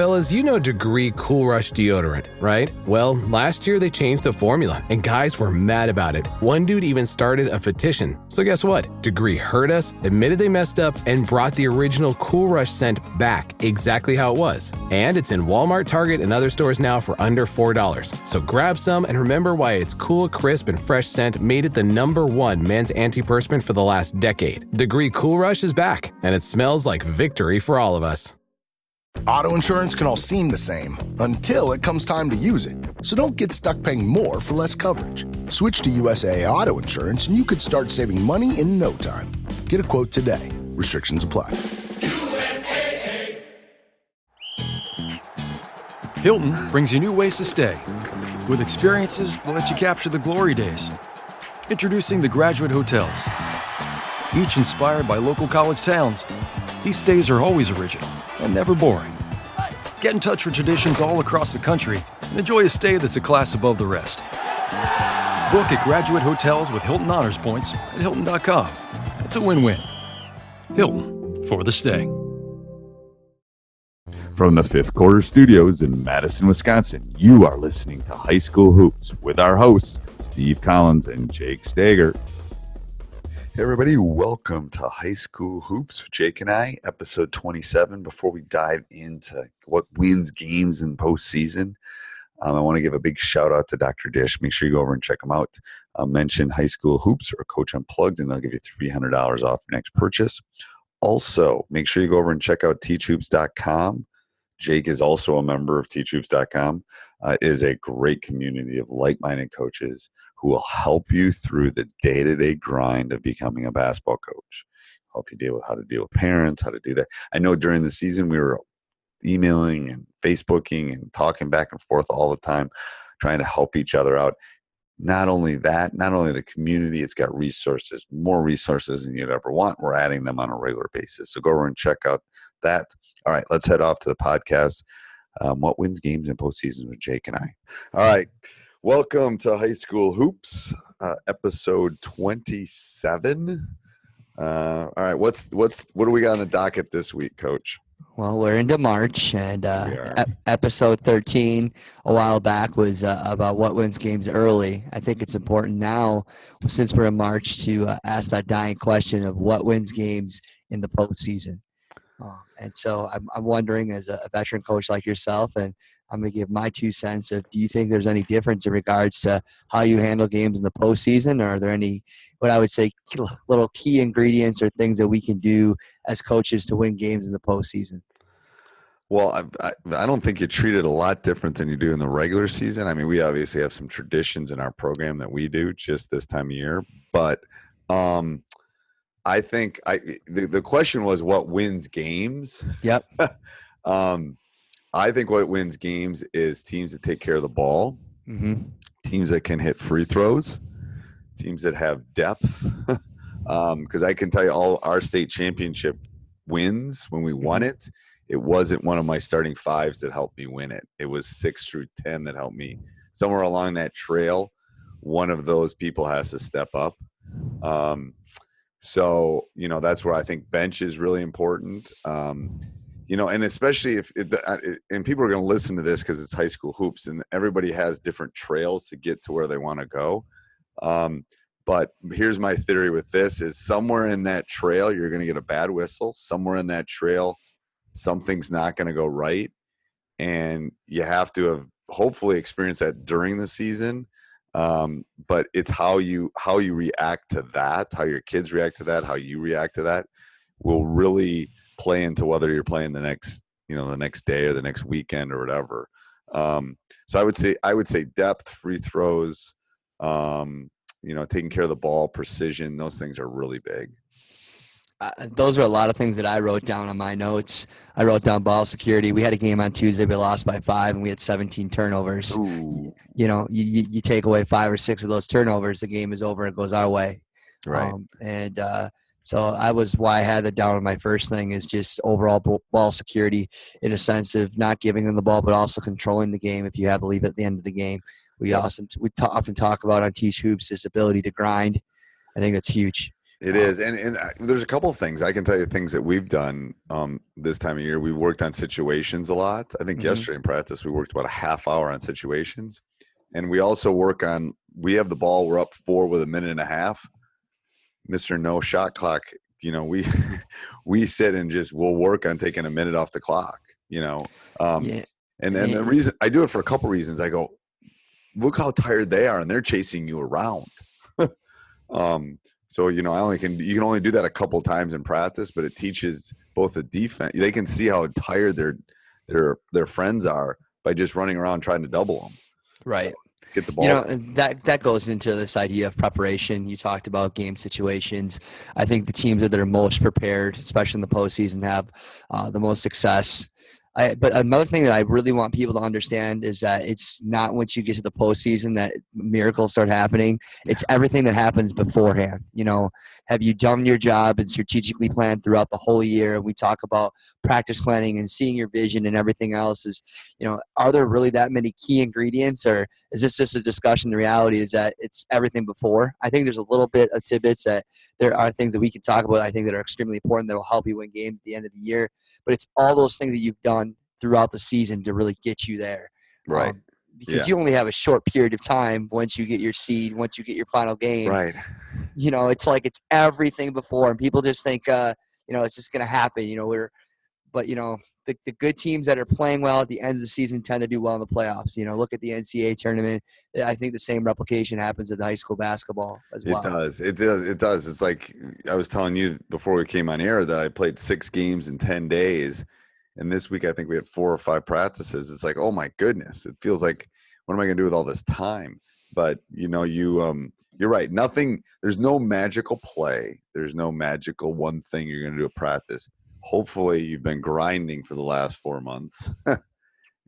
Fellas, you know Degree Cool Rush deodorant, right? Well, last year they changed the formula, and guys were mad about it. One dude even started a petition. So guess what? Degree heard us, admitted they messed up, and brought the original Cool Rush scent back exactly how it was. And it's in Walmart, Target, and other stores now for under $4. So grab some and remember why its cool, crisp, and fresh scent made it the #1 men's antiperspirant for the last decade. Degree Cool Rush is back, and it smells like victory for all of us. Auto insurance can all seem the same until it comes time to use it. So don't get stuck paying more for less coverage. Switch to USAA Auto Insurance and you could start saving money in no time. Get a quote today. Restrictions apply. USAA. Hilton brings you new ways to stay with experiences that let you capture the glory days. Introducing the Graduate Hotels. Each inspired by local college towns, these stays are always original and never boring. Get in touch with traditions all across the country and enjoy a stay that's a class above the rest. Book at Graduate Hotels with Hilton Honors Points at Hilton.com. It's a win-win. Hilton, for the stay. From the Fifth Quarter Studios in Madison, Wisconsin, you are listening to High School Hoops with our hosts, Steve Collins and Jake Steger. Hey everybody, welcome to High School Hoops with Jake and I, episode 27. Before we dive into what wins games in postseason, I want to give a big shout out to Dr. Dish. Make sure you go over and check them out. Mention High School Hoops or Coach Unplugged, and they'll give you $300 off your next purchase. Also, make sure you go over and check out teachhoops.com. Jake is also a member of teachhoops.com. It is a great community of like-minded coaches who will help you through the day-to-day grind of becoming a basketball coach. Help you deal with how to deal with parents, how to do that. I know during the season we were emailing and Facebooking and talking back and forth all the time, trying to help each other out. Not only that, not only the community, it's got resources, more resources than you'd ever want. We're adding them on a regular basis. So go over and check out that. All right, let's head off to the podcast. What wins games in postseason with Jake and I. All right. Welcome to High School Hoops, episode 27. All right, what do we got on the docket this week, Coach? Well, we're into March, and episode 13 a while back was about what wins games early. I think it's important now, since we're in March, to ask that dying question of what wins games in the postseason. And so I'm wondering, as a veteran coach like yourself, and I'm going to give my 2 cents of, do you think there's any difference in regards to how you handle games in the postseason? Or are there any, what I would say, little key ingredients or things that we can do as coaches to win games in the postseason? Well, I don't think you treat it a lot different than you do in the regular season. I mean, we obviously have some traditions in our program that we do just this time of year. But I think the question was what wins games. Yep. I think what wins games is teams that take care of the ball, teams that can hit free throws, teams that have depth. Because I can tell you all our state championship wins, when we won it, it wasn't one of my starting fives that helped me win it. It was 6 through 10 that helped me. Somewhere along that trail, one of those people has to step up. So, that's where I think bench is really important. And especially and people are going to listen to this because it's high school hoops and everybody has different trails to get to where they want to go. But here's my theory with this is somewhere in that trail, you're going to get a bad whistle. Somewhere in that trail, something's not going to go right. And you have to have hopefully experienced that during the season. But it's how you react to that, how your kids react to that, how you react to that will really play into whether you're playing the next day or the next weekend or whatever. So I would say depth, free throws, taking care of the ball, precision, those things are really big. Those are a lot of things that I wrote down on my notes. I wrote down ball security. We had a game on Tuesday. We lost by 5, and we had 17 turnovers. Ooh. You take away 5 or 6 of those turnovers, the game is over. It goes our way. Right. So I was why I had it down on my first thing is just overall ball security in a sense of not giving them the ball, but also controlling the game if you have to leave at the end of the game. We often talk about on Teach Hoops this ability to grind. I think that's huge. It is. And there's a couple of things. I can tell you things that we've done this time of year. We worked on situations a lot. I think yesterday in practice, we worked about a half hour on situations. And we also work on – we have the ball. We're up 4 with a minute and a half. Mr. No Shot Clock, we sit and just – we'll work on taking a minute off the clock, And the reason – I do it for a couple reasons. I go, look how tired they are, and they're chasing you around. So, you can only do that a couple times in practice, but it teaches both the defense. They can see how tired their friends are by just running around trying to double them. Right. Get the ball. That goes into this idea of preparation. You talked about game situations. I think the teams that are most prepared, especially in the postseason, have the most success. But another thing that I really want people to understand is that it's not once you get to the postseason that miracles start happening. It's everything that happens beforehand. Have you done your job and strategically planned throughout the whole year? We talk about practice planning and seeing your vision and everything else. Are there really that many key ingredients, or is this just a discussion? The reality is that it's everything before. I think there's a little bit of tidbits that there are things that we can talk about, I think, that are extremely important that will help you win games at the end of the year. But it's all those things that you've done throughout the season to really get you there. Right. Because you only have a short period of time once you get your seed, once you get your final game. Right. It's like it's everything before, and people just think, it's just going to happen. But the good teams that are playing well at the end of the season tend to do well in the playoffs. Look at the NCAA tournament. I think the same replication happens at the high school basketball as well. It does. It's like I was telling you before we came on air that I played 6 games in 10 days. And this week, I think we had 4 or 5 practices. It's like, oh my goodness! It feels like, what am I going to do with all this time? But you're right. There's no magical play. There's no magical one thing you're going to do at practice. Hopefully, you've been grinding for the last 4 months,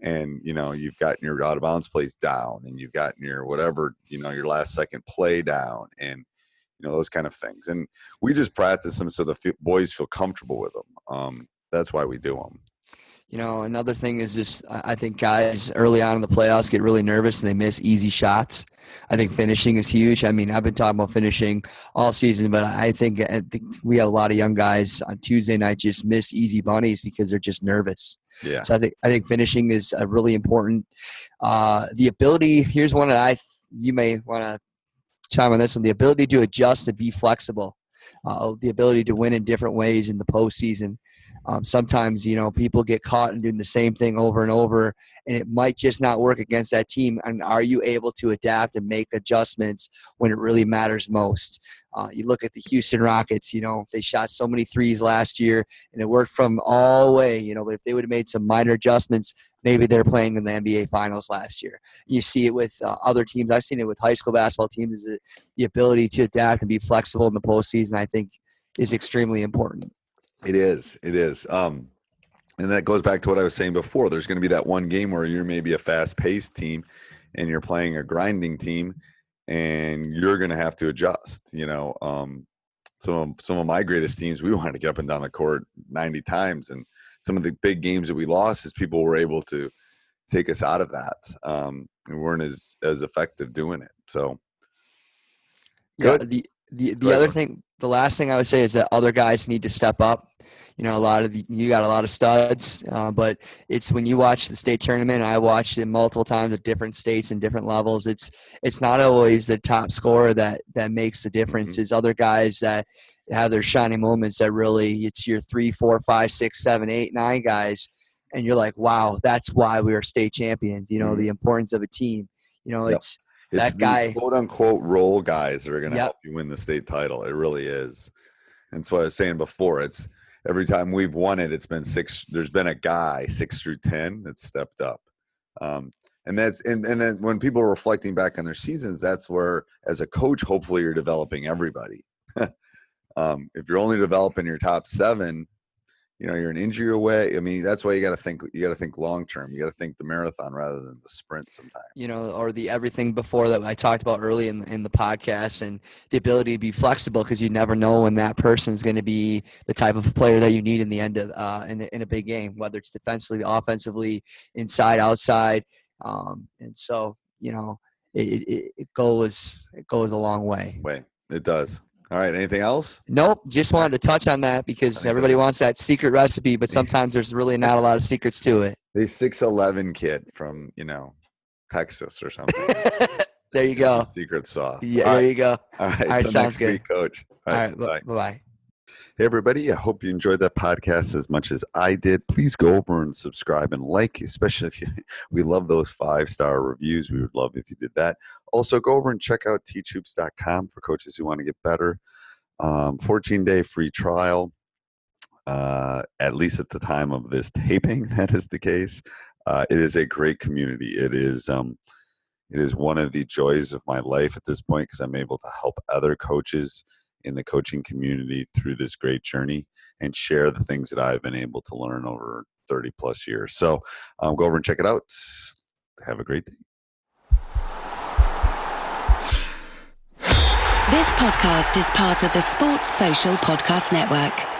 and you've gotten your out of bounds plays down, and you've gotten your whatever your last second play down, and those kind of things. And we just practice them so the boys feel comfortable with them. That's why we do them. Another thing is just I think guys early on in the playoffs get really nervous and they miss easy shots. I think finishing is huge. I mean, I've been talking about finishing all season, but I think we have a lot of young guys on Tuesday night just miss easy bunnies because they're just nervous. Yeah. So I think finishing is really important. The ability, here's one that you may want to chime on this one, the ability to adjust and be flexible. The ability to win in different ways in the postseason. Sometimes, people get caught in doing the same thing over and over, and it might just not work against that team. And are you able to adapt and make adjustments when it really matters most? You look at the Houston Rockets, they shot so many threes last year, and it worked from all the way, but if they would have made some minor adjustments, maybe they're playing in the NBA Finals last year. You see it with other teams. I've seen it with high school basketball teams. The ability to adapt and be flexible in the postseason, I think, is extremely important. It is. And that goes back to what I was saying before. There's going to be that one game where you're maybe a fast-paced team and you're playing a grinding team, and you're going to have to adjust. Some of my greatest teams, we wanted to get up and down the court 90 times, and some of the big games that we lost is people were able to take us out of that. And we weren't as effective doing it. So good. Yeah, the other thing, the last thing I would say is that other guys need to step up. You got a lot of studs, but it's when you watch the state tournament, I watched it multiple times at different states and different levels. It's not always the top scorer that makes the difference. It's other guys that have their shining moments that really, it's your 3, 4, 5, 6, 7, 8, 9 guys. And you're like, wow, that's why we are state champions. The importance of a team, it's that guy, quote unquote role guys that are going to help you win the state title. It really is. And so I was saying before, it's every time we've won it, it's been 6. There's been a guy 6 through 10 that stepped up. And then when people are reflecting back on their seasons, that's where, as a coach, hopefully you're developing everybody. If you're only developing your top 7, you're an injury away. I mean, that's why you got to think long term. You got to think the marathon rather than the sprint sometimes. Or the everything before that I talked about early in the podcast, and the ability to be flexible, because you never know when that person's going to be the type of player that you need in the end of in a big game, whether it's defensively, offensively, inside, outside. And so, it goes a long way. It does. All right. Anything else? Nope. Just wanted to touch on that because everybody wants that secret recipe, but sometimes there's really not a lot of secrets to it. The 6'11" kid from, Texas or something. There you go. Secret sauce. Yeah, there you go. All right. All right, sounds good. Week, Coach. All right. Bye-bye. Hey, everybody. I hope you enjoyed that podcast as much as I did. Please go over and subscribe and like, especially if we love those 5-star reviews. We would love if you did that. Also, go over and check out teachhoops.com for coaches who want to get better. 14-day free trial, at least at the time of this taping, that is the case. It is a great community. It is one of the joys of my life at this point because I'm able to help other coaches in the coaching community through this great journey and share the things that I've been able to learn over 30 plus years. So go over and check it out. Have a great day. This podcast is part of the Sports Social Podcast Network.